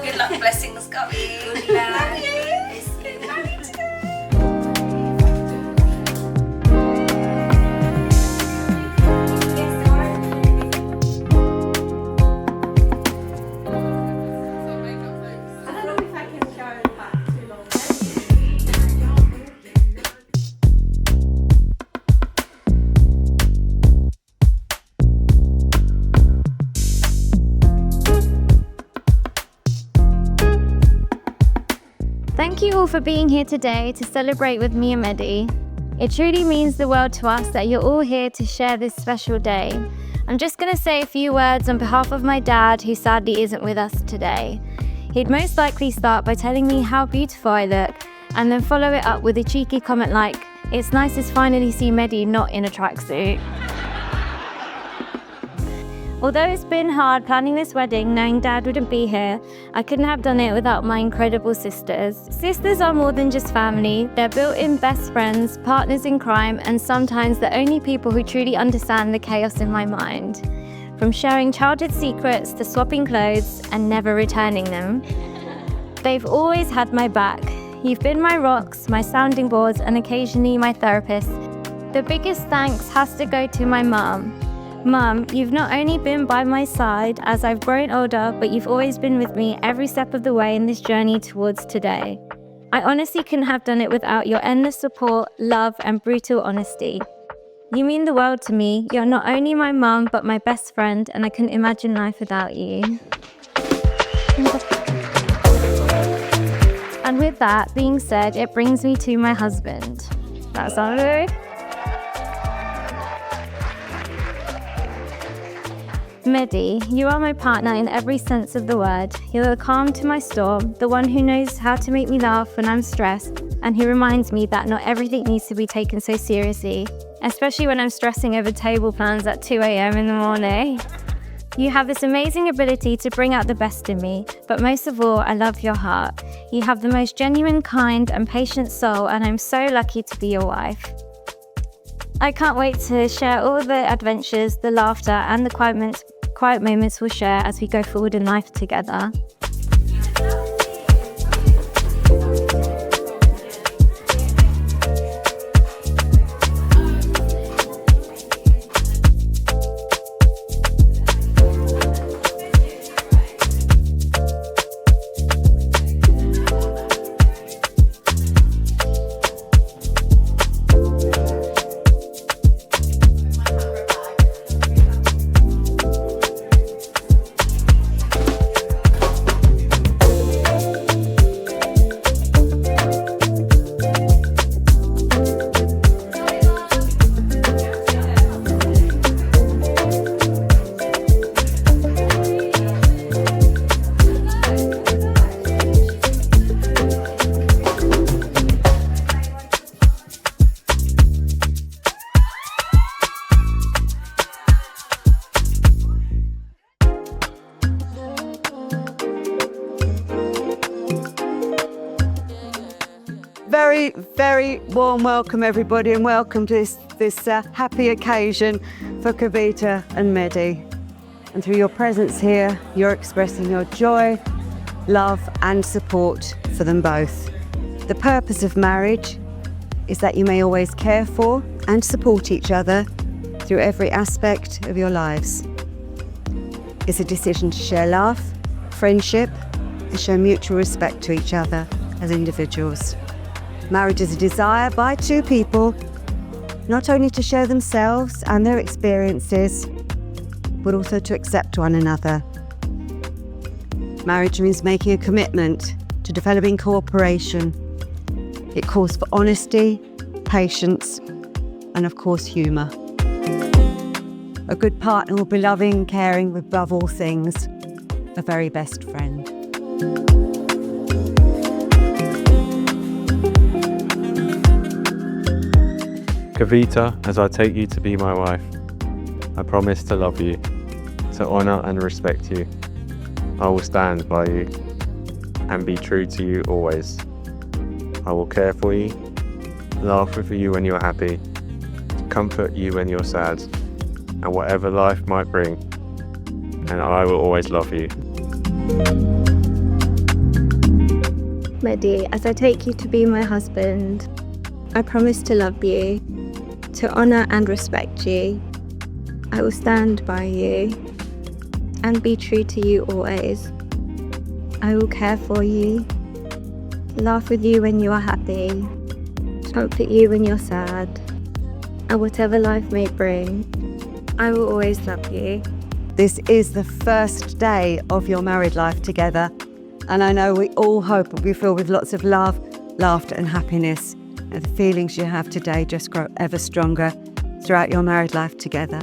Good luck, blessings, Kavita. Thank you all for being here today to celebrate with me and Mehdi. It truly means the world to us that you're all here to share this special day. I'm just going to say a few words on behalf of my dad, who sadly isn't with us today. He'd most likely start by telling me how beautiful I look, and then follow it up with a cheeky comment like, "It's nice to finally see Mehdi not in a tracksuit." Although it's been hard planning this wedding, knowing Dad wouldn't be here, I couldn't have done it without my incredible sisters. Sisters are more than just family, they're built-in best friends, partners in crime, and sometimes the only people who truly understand the chaos in my mind. From sharing childhood secrets to swapping clothes and never returning them. They've always had my back. You've been my rocks, my sounding boards, and occasionally my therapist. The biggest thanks has to go to my mum. Mum, you've not only been by my side as I've grown older, but you've always been with me every step of the way in this journey towards today. I honestly couldn't have done it without your endless support, love, and brutal honesty. You mean the world to me. You're not only my mum, but my best friend, and I couldn't imagine life without you. And with that being said, it brings me to my husband. That sound good? Mehdi, you are my partner in every sense of the word. You're the calm to my storm, the one who knows how to make me laugh when I'm stressed, and who reminds me that not everything needs to be taken so seriously, especially when I'm stressing over table plans at 2 a.m. in the morning. You have this amazing ability to bring out the best in me, but most of all, I love your heart. You have the most genuine, kind, and patient soul, and I'm so lucky to be your wife. I can't wait to share all the adventures, the laughter, and the quiet moments we'll share as we go forward in life together. Very warm welcome, everybody, and welcome to this happy occasion for Kavita and Mehdi. And through your presence here, you're expressing your joy, love, and support for them both. The purpose of marriage is that you may always care for and support each other through every aspect of your lives. It's a decision to share love, friendship, and show mutual respect to each other as individuals. Marriage is a desire by two people not only to share themselves and their experiences, but also to accept one another. Marriage means making a commitment to developing cooperation. It calls for honesty, patience, and of course, humour. A good partner will be loving, caring, above all things, a very best friend. Kavita, as I take you to be my wife, I promise to love you, to honour and respect you. I will stand by you and be true to you always. I will care for you, laugh with you when you're happy, comfort you when you're sad, and whatever life might bring, and I will always love you. Mehdi, as I take you to be my husband, I promise to love you, to honour and respect you. I will stand by you and be true to you always. I will care for you, laugh with you when you are happy, comfort you when you're sad, and whatever life may bring, I will always love you. This is the first day of your married life together, and I know we all hope it will be filled with lots of love, laughter and happiness, and the feelings you have today just grow ever stronger throughout your married life together.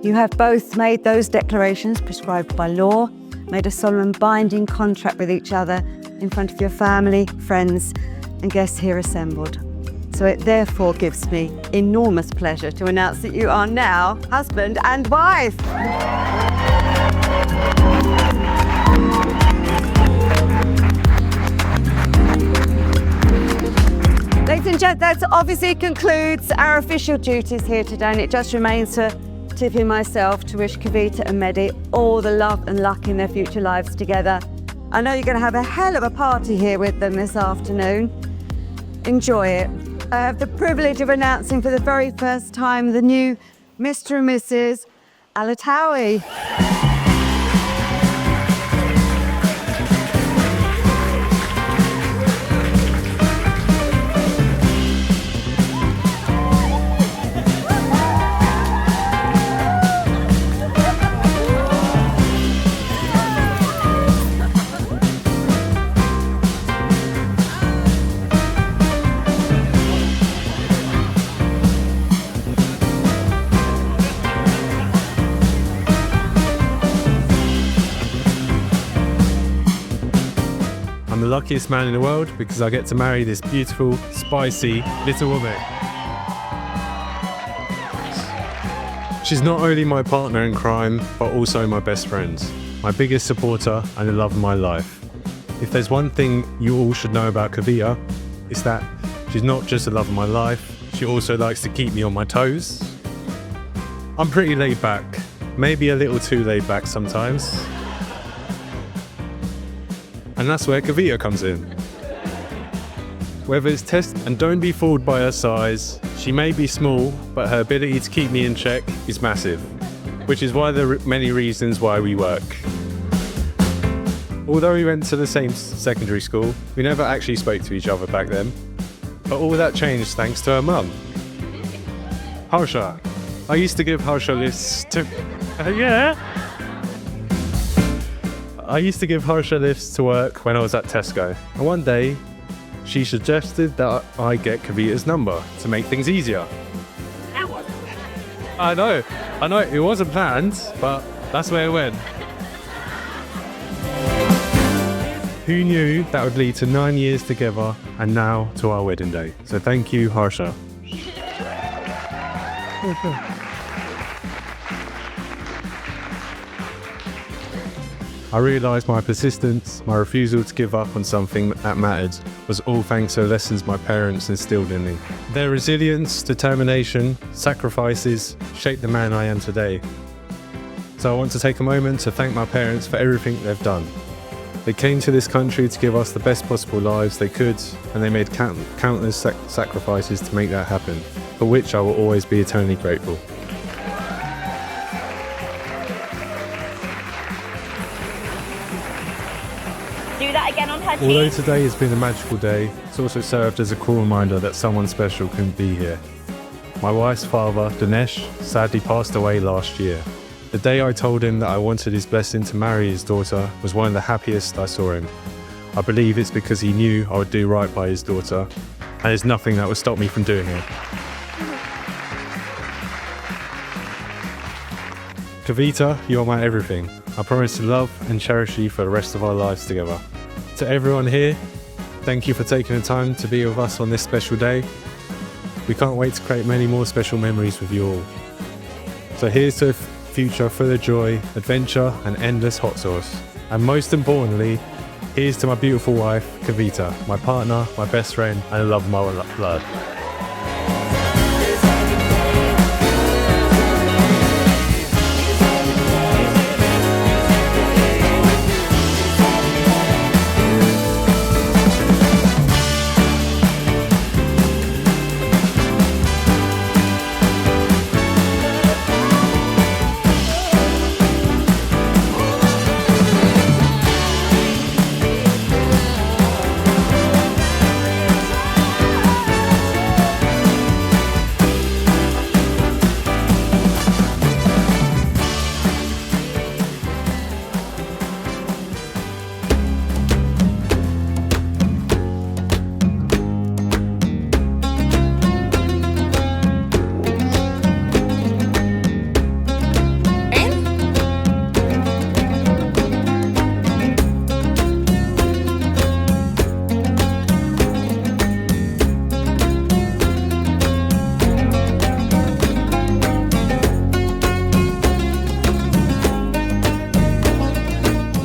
You have both made those declarations prescribed by law, made a solemn binding contract with each other in front of your family, friends and guests here assembled. So it therefore gives me enormous pleasure to announce that you are now husband and wife. Ladies and gentlemen, that obviously concludes our official duties here today, and it just remains for Tiffy and myself to wish Kavita and Mehdi all the love and luck in their future lives together. I know you're going to have a hell of a party here with them this afternoon. Enjoy it. I have the privilege of announcing for the very first time the new Mr. and Mrs. Alatawi. I'm the luckiest man in the world because I get to marry this beautiful, spicy little woman. She's not only my partner in crime, but also my best friend, my biggest supporter and the love of my life. If there's one thing you all should know about Kavita, it's that she's not just the love of my life, she also likes to keep me on my toes. I'm pretty laid back, maybe a little too laid back sometimes. And that's where Kavita comes in. Whether it's test, and don't be fooled by her size, she may be small, but her ability to keep me in check is massive, which is why there are many reasons why we work. Although we went to the same secondary school, we never actually spoke to each other back then, but all that changed thanks to her mum. Harsha. I used to give Harsha lifts to... I used to give Harsha lifts to work when I was at Tesco, and one day she suggested that I get Kavita's number to make things easier. I know, it wasn't planned, but that's where it went. Who knew that would lead to 9 years together and now to our wedding day? So thank you, Harsha. I realised my persistence, my refusal to give up on something that mattered, was all thanks to the lessons my parents instilled in me. Their resilience, determination, sacrifices shaped the man I am today. So I want to take a moment to thank my parents for everything they've done. They came to this country to give us the best possible lives they could, and they made countless sacrifices to make that happen, for which I will always be eternally grateful. Do that again on her cheek. Although today has been a magical day, it's also served as a cool reminder that someone special couldn't be here. My wife's father, Dinesh, sadly passed away last year. The day I told him that I wanted his blessing to marry his daughter was one of the happiest I saw him. I believe it's because he knew I would do right by his daughter, and there's nothing that would stop me from doing it. Kavita, you're my everything. I promise to love and cherish you for the rest of our lives together. To everyone here, thank you for taking the time to be with us on this special day. We can't wait to create many more special memories with you all. So here's to a future full of joy, adventure and endless hot sauce. And most importantly, Here's to my beautiful wife, Kavita, my partner, my best friend, and love of my blood.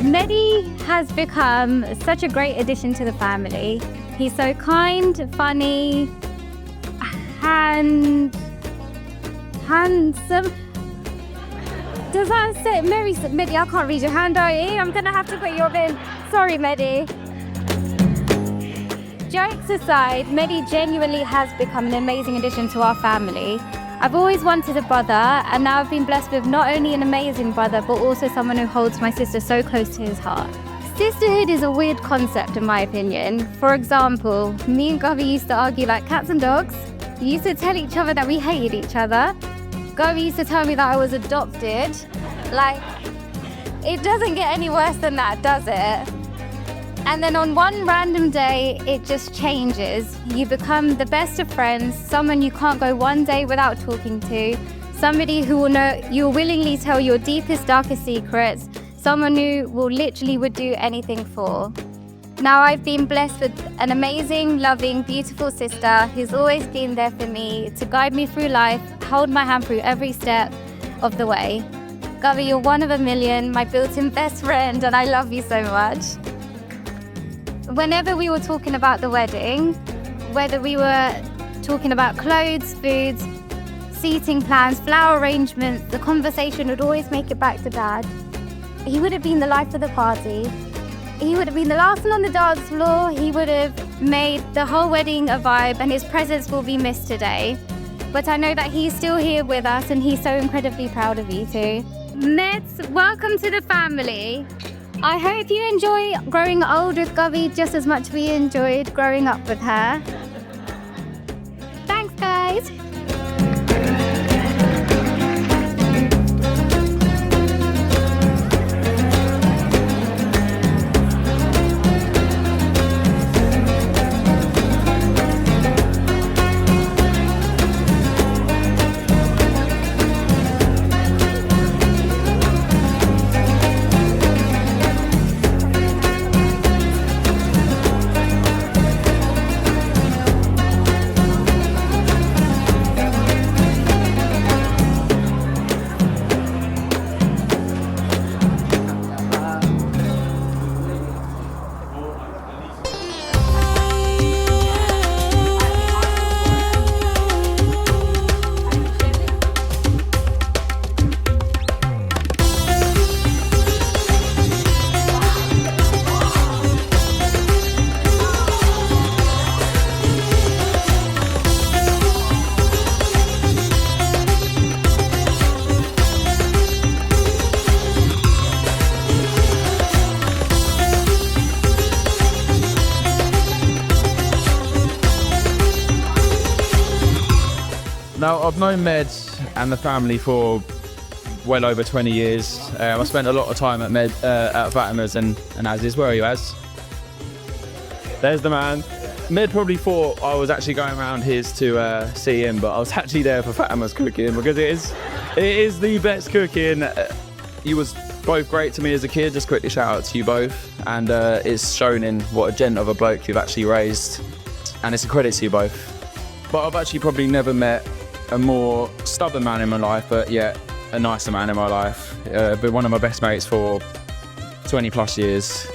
Mehdi has become such a great addition to the family. He's so kind, funny, handsome. Does that say Mehdi? I can't read your handwriting. I'm gonna have to put your in. Sorry, Mehdi. Jokes aside, Mehdi genuinely has become an amazing addition to our family. I've always wanted a brother, and now I've been blessed with not only an amazing brother, but also someone who holds my sister so close to his heart. Sisterhood is a weird concept in my opinion. For example, me and Gavi used to argue like cats and dogs. We used to tell each other that we hated each other. Gavi used to tell me that I was adopted. Like, it doesn't get any worse than that, does it? And then on one random day, it just changes. You become the best of friends, someone you can't go one day without talking to, somebody who will know you'll willingly tell your deepest, darkest secrets, someone who will literally would do anything for. Now I've been blessed with an amazing, loving, beautiful sister who's always been there for me to guide me through life, hold my hand through every step of the way. Gavi, you're one of a million, my built-in best friend, and I love you so much. Whenever we were talking about the wedding, whether we were talking about clothes, foods, seating plans, flower arrangements, the conversation would always make it back to Dad. He would have been the life of the party. He would have been the last one on the dance floor. He would have made the whole wedding a vibe, and his presence will be missed today. But I know that he's still here with us, and he's so incredibly proud of you too. Meds, welcome to the family. I hope you enjoy growing old with Gavi just as much as we enjoyed growing up with her. Thanks, guys. Now, I've known Mehdi and the family for well over 20 years. I spent a lot of time at at Fatima's and Az's. Where are you, Az? There's the man. Mehdi probably thought I was actually going around his to see him, but I was actually there for Fatima's cooking because it is the best cooking. You was both great to me as a kid. Just quickly shout out to you both, and it's shown in what a gent of a bloke you've actually raised, and it's a credit to you both. But I've actually probably never met a more stubborn man in my life, but yet a nicer man in my life. Been one of my best mates for 20 plus years.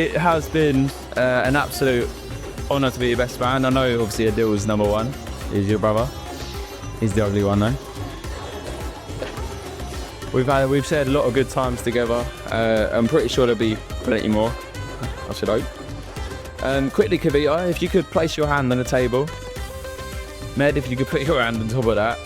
it has been an absolute honour to be your best man. I know obviously Adil's number one, he's your brother. He's the ugly one though. We've shared a lot of good times together. I'm pretty sure there'll be plenty more, I should hope. Quickly, Kavita, if you could place your hand on the table. Med, if you could put your hand on top of that.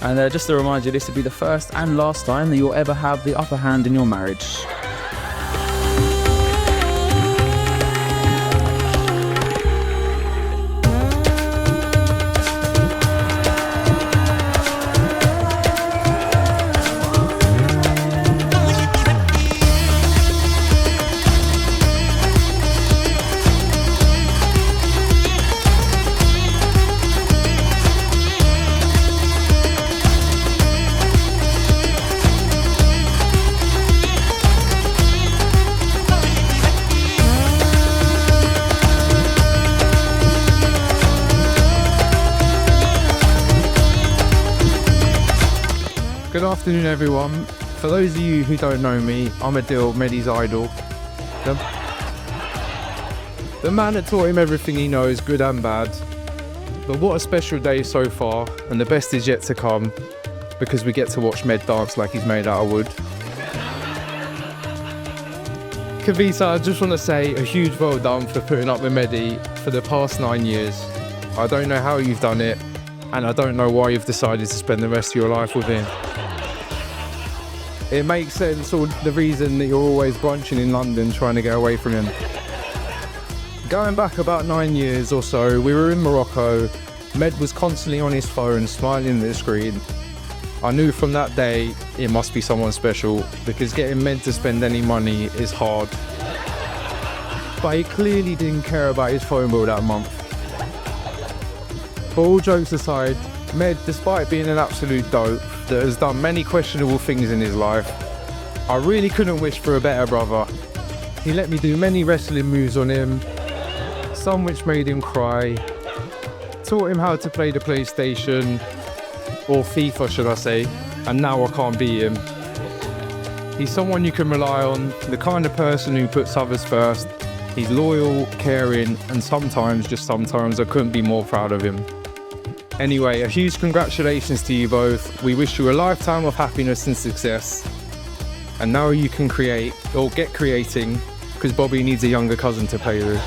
And just to remind you, this will be the first and last time that you'll ever have the upper hand in your marriage. Good afternoon, everyone. For those of you who don't know me, I'm Adil, Mehdi's idol. The man that taught him everything he knows, good and bad. But what a special day so far, and the best is yet to come, because we get to watch Med dance like he's made out of wood. Kavita, I just want to say a huge well done for putting up with Mehdi for the past 9 years. I don't know how you've done it, and I don't know why you've decided to spend the rest of your life with him. It makes sense, or the reason that you're always brunching in London trying to get away from him. Going back about 9 years or so, we were in Morocco. Med was constantly on his phone, smiling at the screen. I knew from that day it must be someone special, because getting Med to spend any money is hard. But he clearly didn't care about his phone bill that month. But all jokes aside, Med, despite being an absolute dope that has done many questionable things in his life, I really couldn't wish for a better brother. He let me do many wrestling moves on him, some which made him cry, taught him how to play the PlayStation, or FIFA should I say, and now I can't beat him. He's someone you can rely on, the kind of person who puts others first. He's loyal, caring, and sometimes, just sometimes, I couldn't be more proud of him. Anyway, a huge congratulations to you both. We wish you a lifetime of happiness and success. And now you can create, or get creating, because Bobby needs a younger cousin to play with.